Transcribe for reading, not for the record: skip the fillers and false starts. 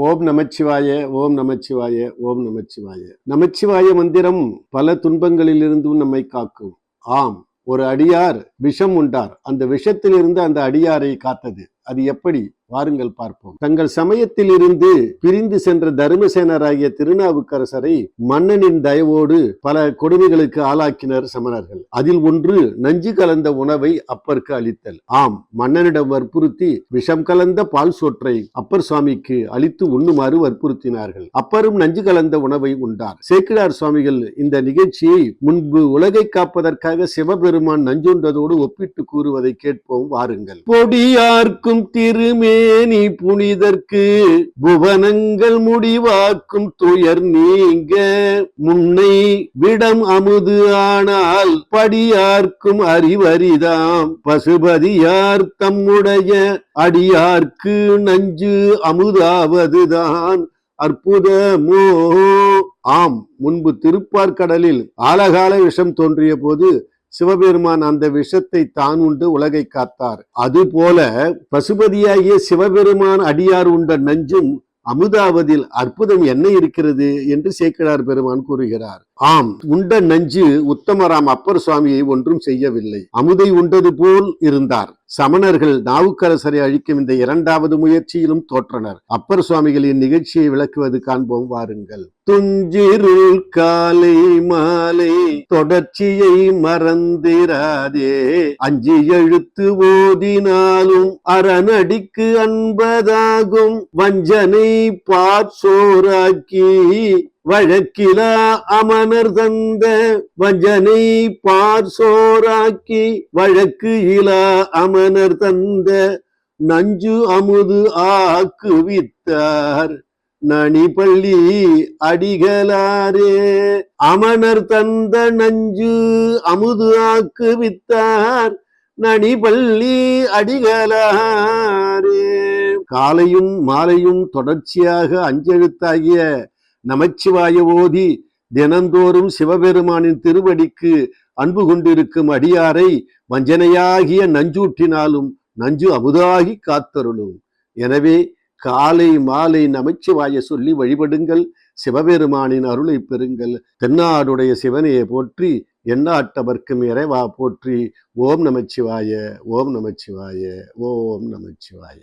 ஓம் நமச்சிவாய, ஓம் நமச்சிவாய, ஓம் நமச்சிவாய. நமச்சிவாய மந்திரம் பல துன்பங்களிலிருந்தும் நம்மை காக்கும். ஆம், ஒரு அடியார் விஷம் உண்டார். அந்த விஷத்திலிருந்து அந்த அடியாரை காத்தது. அது எப்படி? வாருங்கள் பார்ப்போம். தங்கள் சமயத்தில் இருந்து பிரிந்து சென்ற தர்மசேனராகிய திருநாவுக்கரசரை மன்னனின் தயவோடு பல கொடுமைகளுக்கு ஆளாக்கினர் சமணர்கள். அதில் ஒன்று நஞ்சு கலந்த உணவை அப்பருக்கு அளித்தல். ஆம், மன்னனிடம் வற்புறுத்தி விஷம் கலந்த பால் சோற்றை அப்பர் சுவாமிக்கு அளித்து உண்ணுமாறு வற்புறுத்தினார்கள். அப்பரும் நஞ்சு கலந்த உணவை உண்டார். சேக்கிழார் சுவாமிகள் இந்த நிகழ்ச்சியை முன்பு உலகை காப்பதற்காக சிவபெருமான் நஞ்சுண்டதோடு ஒப்பிட்டு கூறுவதை கேட்போம் வாருங்கள். பொடியார்க்கும் திருமேனி புனிதற்கு புவனங்கள் முடிவாக்கும் துயர் நீங்க முன்னை விடம் அமுது ஆனால் படியார்க்கும் அறிவரிதாம் பசுபதியார் தம்முடைய அடியார்க்கு நஞ்சு அமுதாவதுதான் அற்புதமோ. ஆம், முன்பு திருப்பார்கடலில் ஆலகால விஷம் தோன்றிய போது சிவபெருமான் அந்த விஷத்தை தான் உண்டு உலகை காத்தார். அதுபோல பசுபதியாகிய சிவபெருமான் அடியார் உண்ட நஞ்சும் அமுதாவதில் அற்புதம் என்ன இருக்கிறது என்று சேக்கிழார் பெருமான் கூறுகிறார். ஆம், உண்ட நஞ்சு உத்தமராம் அப்பர் சுவாமியை ஒன்றும் செய்யவில்லை. அமுதை உண்டது போல் இருந்தார். சமணர்கள் நாவுக்கரசரை அழிக்கும் இந்த இரண்டாவது முயற்சியிலும் தோற்றனர். அப்பர் சுவாமிகளின் நிகழ்ச்சியை விளக்குவது காண்போம் வாருங்கள். துஞ்சிருள் காலை மாலை தொடர்ச்சியை மறந்திராதே அஞ்சி எழுத்து ஓதினாலும் அரணடிக்கு அன்பதாகும் வஞ்சனை பாற்சோராக்கி வழக்கிலா அமனர் தந்த வஞ்சனை பார்சோராக்கி வழக்கு இலா அமனர் தந்த நஞ்சு அமுது ஆக்குவித்தார் நனிபள்ளி அடிகளாரே. அமனர் தந்த நஞ்சு அமுது ஆக்குவித்தார் நனிபள்ளி அடிகளாரே. காலையும் மாலையும் தொடர்ச்சியாக அஞ்செழுத்தாகிய நமச்சிவாய ஓதி தினந்தோறும் சிவபெருமானின் திருவடிக்கு அன்பு கொண்டிருக்கும் அடியாரை வஞ்சனையாகிய நஞ்சூட்டினாலும் நஞ்சு அமுதாகி காத்தருளும். எனவே காலை மாலை நமச்சிவாய சொல்லி வழிபடுங்கள். சிவபெருமானின் அருளை பெறுங்கள். தென்னாடுடைய சிவனையை போற்றி எந்நாட்டவர்க்கும் இறைவா போற்றி. ஓம் நமச்சிவாய, ஓம் நமச்சிவாய, ஓம் நமச்சிவாய.